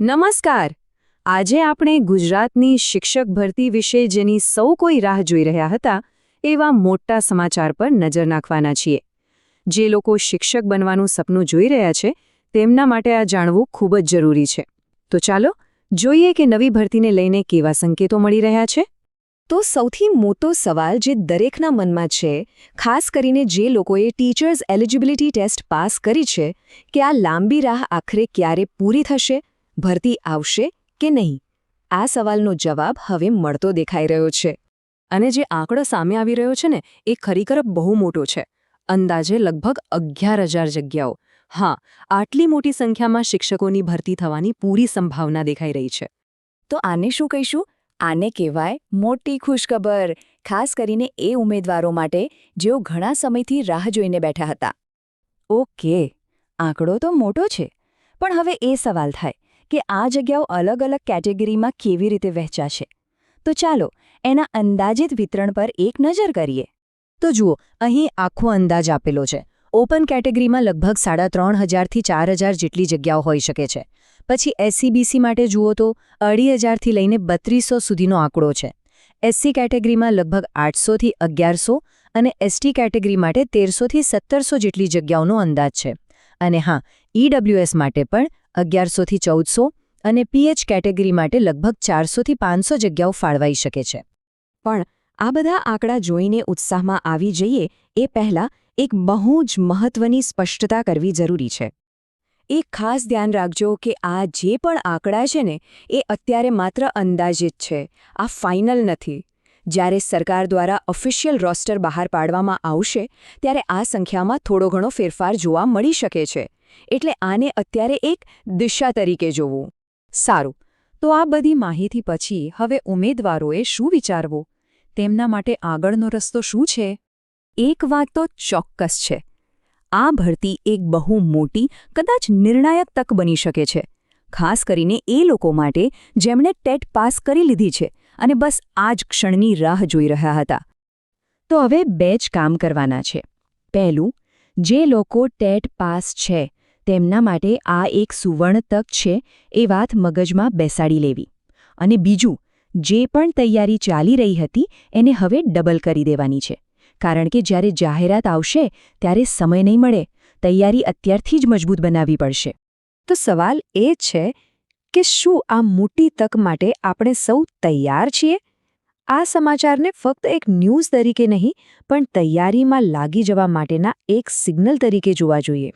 નમસ્કાર. આજે આપણે ગુજરાતની શિક્ષક ભરતી વિશે જેની સૌ કોઈ રાહ જોઈ રહ્યા હતા એવા મોટા સમાચાર પર નજર નાખવાના છીએ. જે લોકો શિક્ષક બનવાનું સપનું જોઈ રહ્યા છે તેમના માટે આ જાણવું ખૂબ જ જરૂરી છે. તો ચાલો જોઈએ કે નવી ભરતીને લઈને કેવા સંકેતો મળી રહ્યા છે. તો સૌથી મોટો સવાલ જે દરેકના મનમાં છે, ખાસ કરીને જે લોકોએ ટીચર્સ એલિજિબિલિટી ટેસ્ટ પાસ કરી છે, કે આ લાંબી રાહ આખરે ક્યારે પૂરી થશે, ભરતી આવશે કે નહીં? આ સવાલનો જવાબ હવે મળતો દેખાઈ રહ્યો છે. અને જે આંકડો સામે આવી રહ્યો છે ને એ ખરેખર બહુ મોટો છે. અંદાજે લગભગ 11,000 જગ્યાઓ. હા, આટલી મોટી સંખ્યામાં શિક્ષકોની ભરતી થવાની પૂરી સંભાવના દેખાઈ રહી છે. તો આને શું કહીશું? આને કહેવાય મોટી ખુશખબર, ખાસ કરીને એ ઉમેદવારો માટે જેઓ ઘણા સમયથી રાહ જોઈને બેઠા હતા. ઓકે, આંકડો તો મોટો છે, પણ હવે એ સવાલ થાય કે આ જગ્યાઓ અલગ અલગ કેટેગરીમાં કેવી રીતે વહેંચાશે? તો ચાલો એના અંદાજિત વિતરણ પર એક નજર કરીએ. તો જુઓ, અહીં આખો અંદાજ આપેલો છે. ઓપન કેટેગરીમાં લગભગ 3,500 થી 4,000 જેટલી જગ્યાઓ હોઈ શકે છે. પછી એસસીબીસી માટે જુઓ તો 2,500 થી લઈને 3,200 સુધીનો આંકડો છે. એસસી કેટેગરીમાં લગભગ 800 થી 1,100 અને એસટી કેટેગરી માટે 1,300 થી 1,700 જેટલી જગ્યાઓનો અંદાજ છે. અને હા, ઈડબ્લ્યુએસ માટે પણ 1,100 થી 1,400 અને પીએચ કેટેગરી માટે લગભગ 400 થી 500 જગ્યાઓ ફાળવાઈ શકે છે. પણ આ બધા આંકડા જોઈને ઉત્સાહમાં આવી જઈએ એ પહેલાં એક બહુ જ મહત્વની સ્પષ્ટતા કરવી જરૂરી છે. એક ખાસ ધ્યાન રાખજો કે આ જે પણ આંકડા છે ને એ અત્યારે માત્ર અંદાજિત છે, આ ફાઇનલ નથી. જ્યારે સરકાર દ્વારા ઓફિશિયલ રોસ્ટર બહાર પાડવામાં આવશે ત્યારે આ સંખ્યામાં થોડો ઘણો ફેરફાર જોવા મળી શકે છે. એટલે આને અત્યારે એક દિશા તરીકે જોવું. સારું, તો આ બધી માહિતી પછી હવે ઉમેદવારોએ શું વિચારવું? તેમના માટે આગળનો રસ્તો શું છે? એક વાત તો ચોક્કસ છે. આ ભરતી એક બહુ મોટી, કદાચ નિર્ણાયક તક બની શકે છે, ખાસ કરીને એ લોકો માટે જેમણે ટેટ પાસ કરી લીધી છે અને બસ આ જ ક્ષણની રાહ જોઈ રહ્યા હતા. તો હવે 2 જ કામ કરવાના છે. પહેલું, જે લોકો ટેટ પાસ છે તેમના માટે આ એક સુવર્ણ તક છે એ વાત મગજમાં બેસાડી લેવી. અને બીજું, જે પણ તૈયારી ચાલી રહી હતી એને હવે ડબલ કરી દેવાની છે. કારણ કે જ્યારે જાહેરાત આવશે ત્યારે સમય નહીં મળે, તૈયારી અત્યારથી જ મજબૂત બનાવવી પડશે. તો સવાલ એ છે કે શું આ મોટી તક માટે આપણે સૌ તૈયાર છીએ? આ સમાચારને ફક્ત એક ન્યૂઝ તરીકે નહીં, પણ તૈયારીમાં લાગી જવા માટેના એક સિગ્નલ તરીકે જોવા જોઈએ.